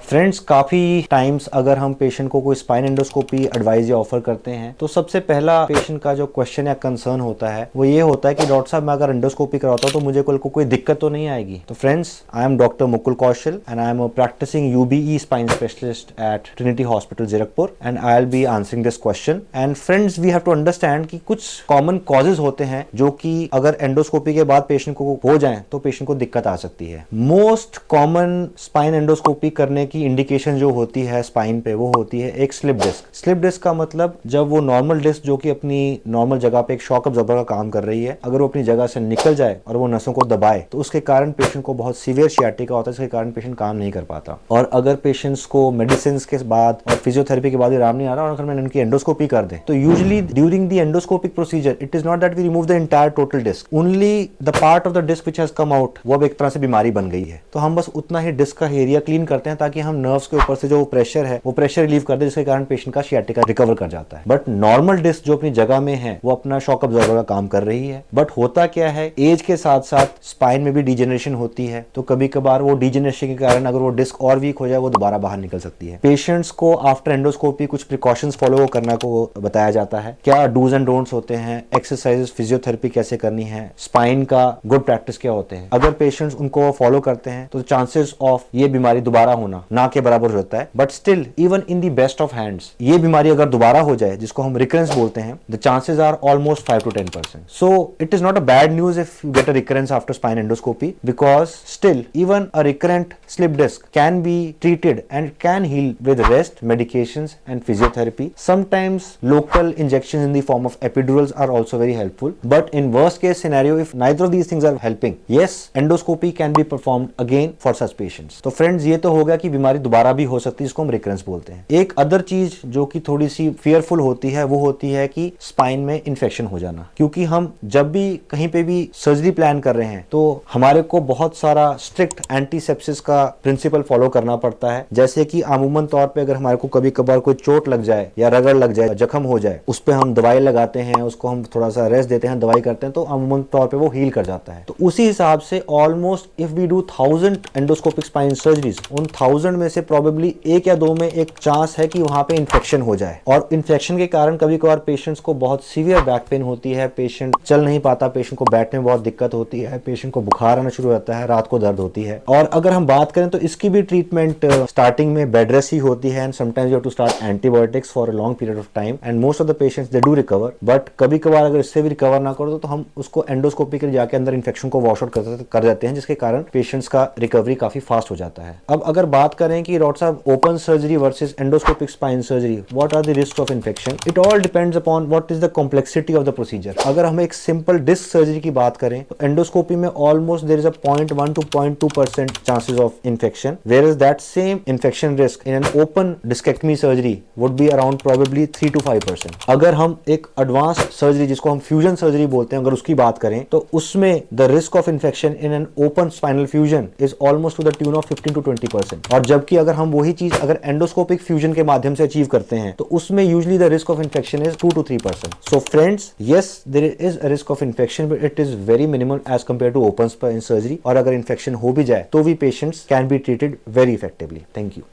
Friends, काफी times अगर हम पेशेंट को कोई स्पाइन एंडोस्कोपी एडवाइस या ऑफर करते हैं तो सबसे पहला पेशेंट का जो क्वेश्चन या कंसर्न होता है वो ये होता है कि डॉक्टर साहब मैं अगर एंडोस्कोपी कराता हूँ तो मुझे कल को कोई दिक्कत तो नहीं आएगी। तो friends, I am doctor Mukul Kaushal and I am practising UBE spine specialist at Trinity hospital Zirakpur and I will be answering this question. And friends, we have to understand कि कुछ कॉमन कॉजेज होते हैं जो कि अगर एंडोस्कोपी के बाद पेशेंट को हो जाए तो पेशेंट को दिक्कत आ सकती है। मोस्ट कॉमन स्पाइन एंडोस्कोपी करने की इंडिकेशन जो होती है स्पाइन पे वो होती है एक स्लिप डिस्क। स्लिप डिस्क का मतलब जब वो नॉर्मल डिस्क जो कि अपनी नॉर्मल जगह पे एक शॉक अब्जॉर्बर का काम कर रही है, अगर वो अपनी जगह से निकल जाए और वो नसों को दबाए तो उसके कारण पेशेंट को बहुत सीवियर शियाटिका होता है, जिसके कारण पेशेंट काम नहीं कर पाता। और अगर पेशेंट्स को मेडिसिन के बाद और फिजियोथेरेपी के बाद आराम नहीं आ रहा और अगर मैंने उनकी एंडोस्कोपी कर दे तो usually during the endoscopic procedure it is not that we remove the entire total disc, only the part of the disc which has come out, वो अब एक तरह से बीमारी बन गई है। तो हम बस उतना ही डिस्क का एरिया क्लीन करते हैं ताकि हम नर्व्स के ऊपर से जो प्रेशर है वो प्रेशर रिलीव कर दे, जिसके कारण पेशेंट का शियाटिका रिकवर कर जाता है। बट नॉर्मल डिस्क जो अपनी जगह में है वो अपना शॉक अब्जॉर्बर का काम कर रही है। बट होता क्या है, एज के साथ साथ स्पाइन में भी डिजेनरेशन होती है, तो कभी कभार वो डिजेनरेशन के कारण अगर वो डिस्क और वीक हो जाए वो दोबारा बाहर निकल सकती है। पेशेंट्स को आफ्टर एंडोस्कोपी कुछ प्रिकॉशंस फॉलो करना को बताया जाता है। क्या डूज एंड डोंट्स होते हैं, एक्सरसाइजेस, फिजियोथेरेपी कैसे करनी है, स्पाइन का गुड प्रैक्टिस क्या होते हैं। अगर पेशेंट्स उनको फॉलो करते हैं तो चांसेस ऑफ ये बीमारी दोबारा होना ना के बराबर होता है। But still even in the best of hands ये बीमारी अगर दोबारा हो जाए, जिसको हम रिकरेंस बोलते हैं, the chances are almost 5 to 10%. So it is not a bad news if you get a recurrence after spine endoscopy, because still even a recurrent slip disc can be treated and can heal with rest, medications and physiotherapy. Sometimes local injections in the form of epidurals are also very helpful, but in worst case scenario if neither of these things are helping, yes, endoscopy can be performed again for such patients. तो friends, ये तो हो गया कि बीमारी दोबारा भी हो सकती है, इसको हम रिकरेंस बोलते हैं। एक अदर चीज जो कि थोड़ी सी फियरफुल होती है वो होती है कि स्पाइन में इन्फेक्शन हो जाना, क्योंकि हम जब भी कहीं पे भी सर्जरी प्लान कर रहे हैं तो हमारे को बहुत सारा स्ट्रिक्ट एंटीसेप्सिस का प्रिंसिपल फॉलो करना पड़ता है। जैसे कि अमूमन तौर पे अगर हमारे को कभी कभार कोई चोट लग जाए या रगड़ लग जाए, जख्म हो जाए, उस पे हम दवाई लगाते हैं, उसको हम थोड़ा सा रेस्ट देते हैं, दवाई करते हैं, तो अमूमन तौर पे वो हील कर जाता है। तो उसी हिसाब से almost if we do 1000 endoscopic spine surgeries, उन 1000 में से प्रोबेबली 1 या 2 में एक चांस है कि वहां पे इन्फेक्शन हो जाए, और इन्फेक्शन के कारण कभी कभार पेशेंट्स को बहुत सीवियर बैक पेन होती है, पेशेंट चल नहीं पाता, पेशेंट को बैठने में बहुत दिक्कत होती है, पेशेंट को बुखार आना शुरू होता है, रात को दर्द होती है। और अगर हम बात करें तो इसकी भी ट्रीटमेंट स्टार्टिंग में बेड रेस्ट ही होती है, and sometimes you have to start antibiotics for a long period of time, and most of the patients they do recover. But कभी कभार अगर इससे भी रिकवर ना करो तो हम उसको एंडोस्कोपी के जाके अंदर इन्फेक्शन को वॉश आउट कर देते हैं, जिसके कारण पेशेंट्स का रिकवरी काफी फास्ट हो जाता है। अब अगर बात करें कि डॉक्टर साहब open surgery versus endoscopic spine surgery, what are the risk of infection, it all depends upon what is the complexity of the procedure. अगर हम एक सिंपल डिस्क सर्जरी की बात करें तो एंडोस्कोपी में almost there is a 0.1 to 0.2% chances of infection, whereas that same infection risk in an open discectomy surgery would be around probably 3 to 5%. अगर हम एक एडवांस सर्जरी जिसको हम फ्यूजन सर्जरी बोलते हैं अगर उसकी बात करें तो उसमें the risk of infection in an open spinal fusion is almost two the tune of 15 to 20%। और जबकि अगर हम वही चीज अगर एंडोस्कोपिक फ्यूजन के माध्यम से अचीव करते हैं तो उसमें usually the risk of infection is 2 to 3%. So friends, yes, there is a risk of infection, but it is very minimal as compared to open spine surgery. और अगर इन्फेक्शन हो भी जाए तो भी patients can be treated very effectively. Thank you.